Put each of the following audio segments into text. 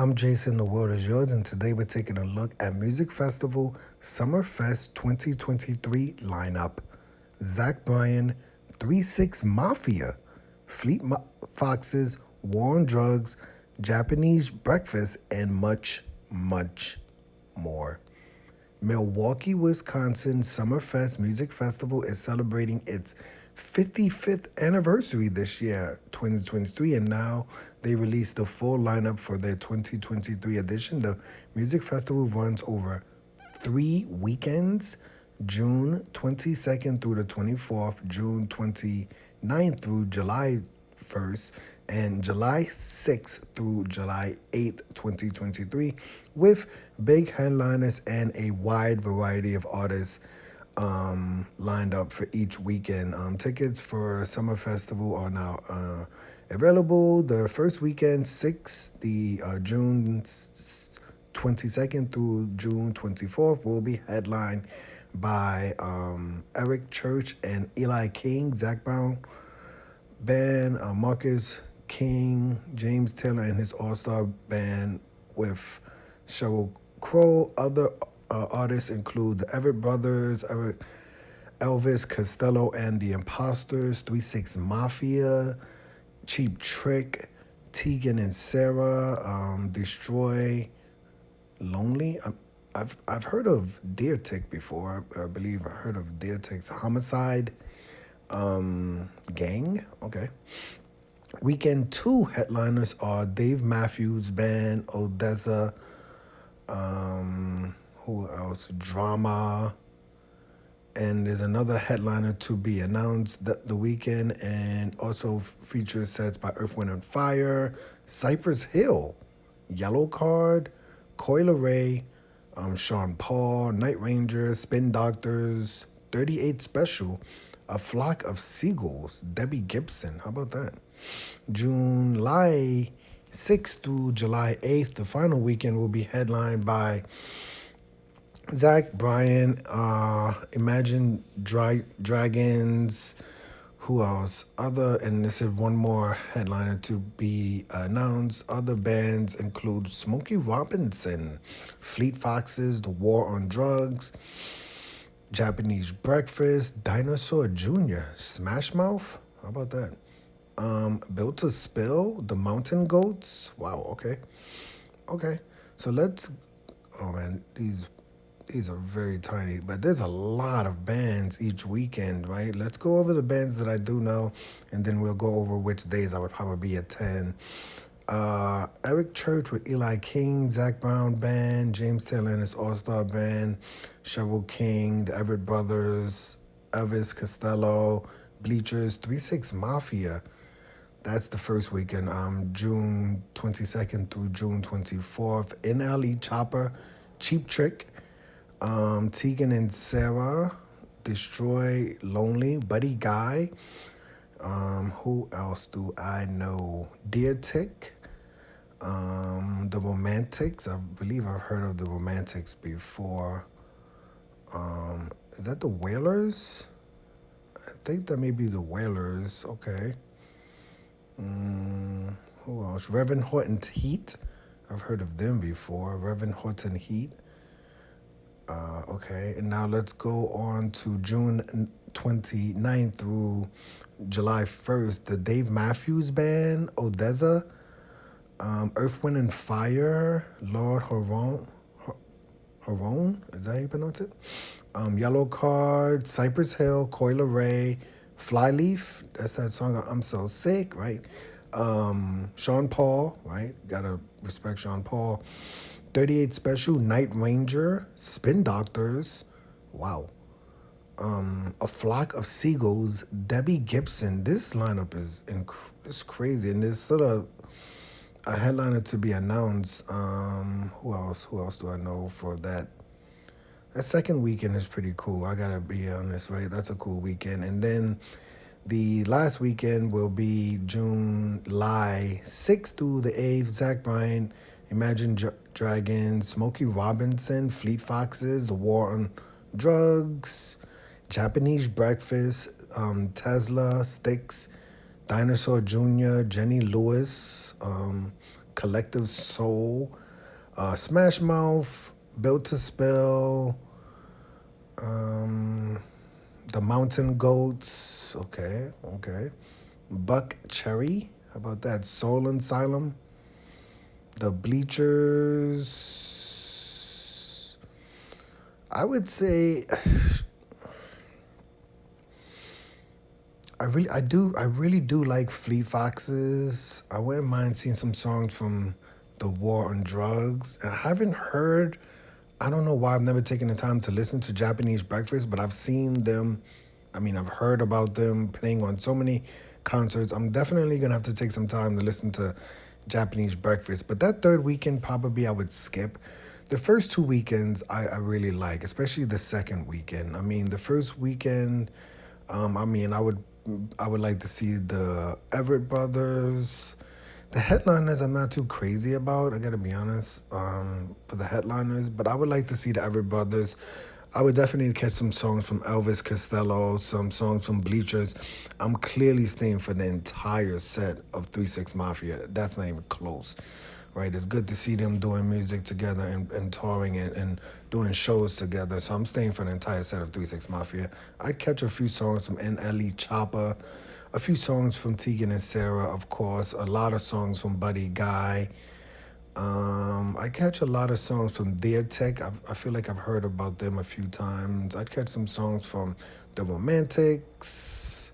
I'm Jason, the world is yours, and today we're taking a look at Music Festival Summerfest 2023 lineup. Bryan, 3-6 Mafia, Foxes, War on Drugs, Japanese Breakfast, and much, much more. Milwaukee, Wisconsin Summerfest Music Festival is celebrating its 55th anniversary this year, 2023, and now they released the full lineup for their 2023 edition. The music festival runs over 3 weekends, June 22nd through the 24th, June 29th through July 1st, and July 6th through July 8th, 2023, with big headliners and a wide variety of artists lined up for each weekend. Tickets for Summer Festival are now available. The first weekend, June 22nd through June 24th, will be headlined by Eric Church and Eli King, Zach Brown Band, Marcus King, James Taylor and his all-star band with Sheryl Crow. Other artists include the Everett Brothers, Elvis Costello and the Imposters, 3-6 Mafia, Cheap Trick, Tegan and Sarah, Destroy, Lonely. I've heard of Deer Tick before. I believe I heard of Deer Tick's Homicide, Gang. Okay. Weekend 2 headliners are Dave Matthews Band, Odesza, who else? Drama. And there's another headliner to be announced the weekend, and also features sets by Earth, Wind, and Fire, Cypress Hill, Yellow Card, Coil Ray, Sean Paul, Night Ranger, Spin Doctors, 38 Special, A Flock of Seagulls, Debbie Gibson. How about that? July 6th through July 8th, the final weekend, will be headlined by Zach Bryan, Imagine Dragons, who else? And this is one more headliner to be announced. Other bands include Smokey Robinson, Fleet Foxes, The War on Drugs, Japanese Breakfast, Dinosaur Jr., Smash Mouth. How about that? Built to Spill, The Mountain Goats. Wow, okay. So oh man, these are very tiny, but there's a lot of bands each weekend, right? Let's go over the bands that I do know, and then we'll go over which days I would probably attend. Eric Church with Eli King, Zach Brown Band, James Taylor and his all-star band, Sheryl King, the Everett Brothers, Elvis Costello, Bleachers, 3-6 Mafia. That's the first weekend, June 22nd through June 24th. NLE Chopper, Cheap Trick, Tegan and Sarah, Destroy, Lonely, Buddy Guy. Who else do I know? Deer Tick, The Romantics. I believe I've heard of The Romantics before. Is that the Wailers? I think that may be the Wailers. Okay. Who else? Reverend Horton Heat. I've heard of them before. Reverend Horton Heat. Okay, and now let's go on to June 29th through July 1st. The Dave Matthews Band, Odesza, Earth, Wind, and Fire, Lord Haron, is that how you pronounce it? Yellow Card, Cypress Hill, Coil Ray, Flyleaf, that's that song, I'm So Sick, right? Sean Paul, right? Gotta respect Sean Paul. 38 Special, Night Ranger, Spin Doctors, wow. A Flock of Seagulls, Debbie Gibson. This lineup is crazy, and there's still a headliner to be announced. Who else do I know for that? That second weekend is pretty cool. I gotta be honest, right? That's a cool weekend. And then the last weekend will be July 6th through the 8th. Zach Bryan, Imagine Dragons, Smokey Robinson, Fleet Foxes, The War on Drugs, Japanese Breakfast, Tesla, Sticks, Dinosaur Jr., Jenny Lewis, Collective Soul, Smash Mouth, Built to Spill, um, The Mountain Goats. Okay, okay. Buck Cherry. How about that? Soul Asylum. The Bleachers. I would say I really do like Fleet Foxes. I wouldn't mind seeing some songs from the War on Drugs. And I haven't heard. I don't know why I've never taken the time to listen to Japanese Breakfast, but I've seen them. I mean, I've heard about them playing on so many concerts. I'm definitely gonna have to take some time to listen to Japanese Breakfast. But that third weekend, probably I would skip. The first two weekends I really like, especially the second weekend. I mean, the first weekend, I mean, I would like to see the Everett Brothers. The headliners I'm not too crazy about, I gotta be honest, for the headliners, but I would like to see the Everett Brothers. I would definitely catch some songs from Elvis Costello, some songs from Bleachers. I'm clearly staying for the entire set of 3 6 Mafia. That's not even close, right? It's good to see them doing music together and touring and doing shows together. So I'm staying for the entire set of 3 6 Mafia. I'd catch a few songs from NLE Chopper, a few songs from Tegan and Sarah, of course, a lot of songs from Buddy Guy. I catch a lot of songs from Dear Tech. I feel like I've heard about them a few times. I'd catch some songs from The Romantics.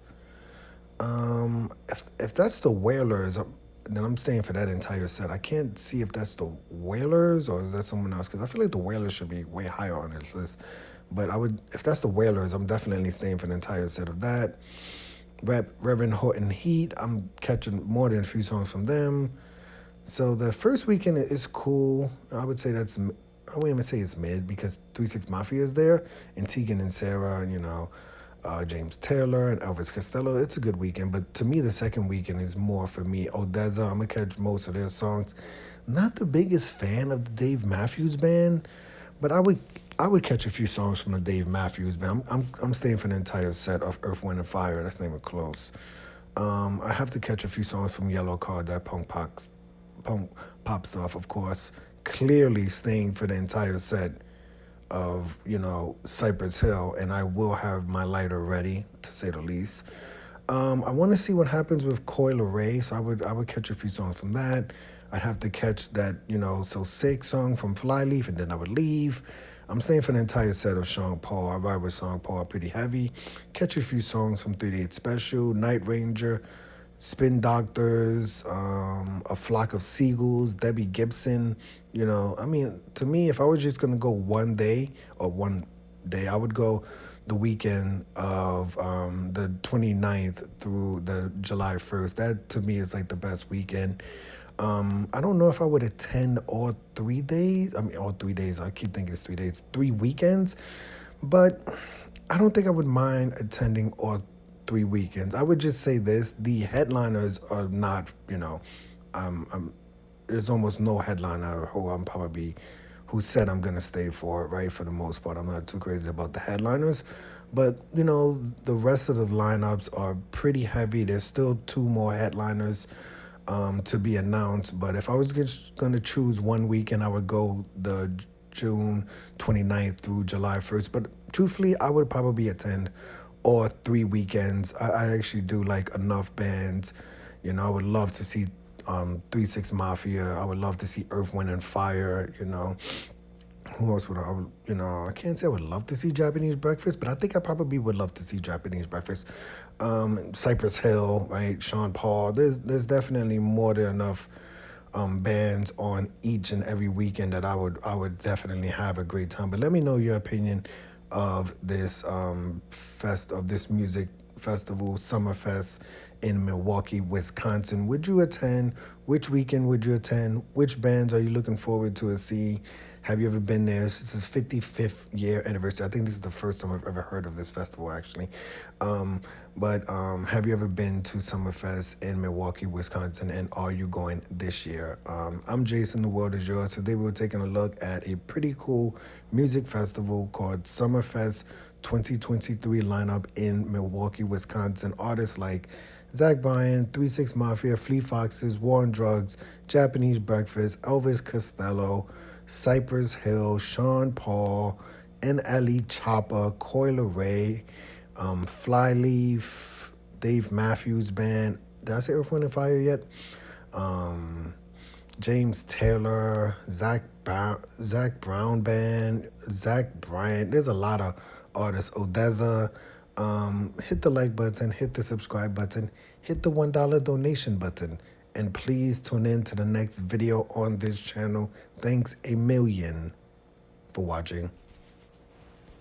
If that's the Wailers, then I'm staying for that entire set. I can't see if that's the Wailers or is that someone else, because I feel like the Wailers should be way higher on this list. But if that's the Wailers, I'm definitely staying for the entire set of that. Reverend Horton Heat, I'm catching more than a few songs from them. So the first weekend is cool. I would say I wouldn't even say it's mid because 3 6 Mafia is there and Tegan and Sarah, James Taylor and Elvis Costello. It's a good weekend, but to me, the second weekend is more for me. Odesza, I'm gonna catch most of their songs. Not the biggest fan of the Dave Matthews Band, but I would catch a few songs from the Dave Matthews Band. I'm staying for the entire set of Earth, Wind, and Fire. That's not even close. I have to catch a few songs from Yellow Card, that punk pop stuff, of course. Clearly staying for the entire set of Cypress Hill, and I will have my lighter ready, to say the least. I want to see what happens with Coil Ray, so I would catch a few songs from that. I'd have to catch that So Sick song from Flyleaf, and then I would leave. I'm staying for the entire set of Sean Paul. I ride with Sean Paul pretty heavy. Catch a few songs from 38 Special, Night Ranger, Spin Doctors, A Flock of Seagulls, Debbie Gibson. I mean, to me, if I was just gonna go one day, I would go the weekend of the 29th through the July 1st. That to me is like the best weekend. I don't know if I would attend all 3 days. I mean, all 3 days. I keep thinking it's 3 days, 3 weekends. But I don't think I would mind attending all 3 weekends. I would just say this: the headliners are not, there's almost no headliner who said I'm gonna stay for, right? For the most part, I'm not too crazy about the headliners, but the rest of the lineups are pretty heavy. There's still 2 more headliners to be announced, but if I was just gonna choose one weekend, I would go the June 29th through July 1st. But truthfully, I would probably attend all 3 weekends. I actually do like enough bands. I would love to see 3 6 Mafia. I would love to see Earth, Wind, and Fire. Who else would I can't say I would love to see Japanese Breakfast, but I think I probably would love to see Japanese Breakfast. Cypress Hill, right? Sean Paul. There's definitely more than enough bands on each and every weekend that I would definitely have a great time. But let me know your opinion of this this music festival, Summerfest in Milwaukee, Wisconsin. Would you attend? Which weekend would you attend? Which bands are you looking forward to see? Have you ever been there? It's the 55th year anniversary. I think this is the first time I've ever heard of this festival, actually. But have you ever been to Summerfest in Milwaukee, Wisconsin, and are you going this year? I'm Jason, the world is yours. Today we're taking a look at a pretty cool music festival called Summerfest 2023 lineup in Milwaukee, Wisconsin. Artists like Zach Bryan, 3-6 Mafia, Fleet Foxes, War on Drugs, Japanese Breakfast, Elvis Costello, Cypress Hill, Sean Paul, NLE Chopper, Coil Ray, Flyleaf, Dave Matthews Band. Did I say Earth, Wind, and Fire yet? James Taylor, Zach Brown Band, Zach Bryan. There's a lot of artists. Odesza. Hit the like button, hit the subscribe button, hit the $1 donation button, and please tune in to the next video on this channel. Thanks a million for watching.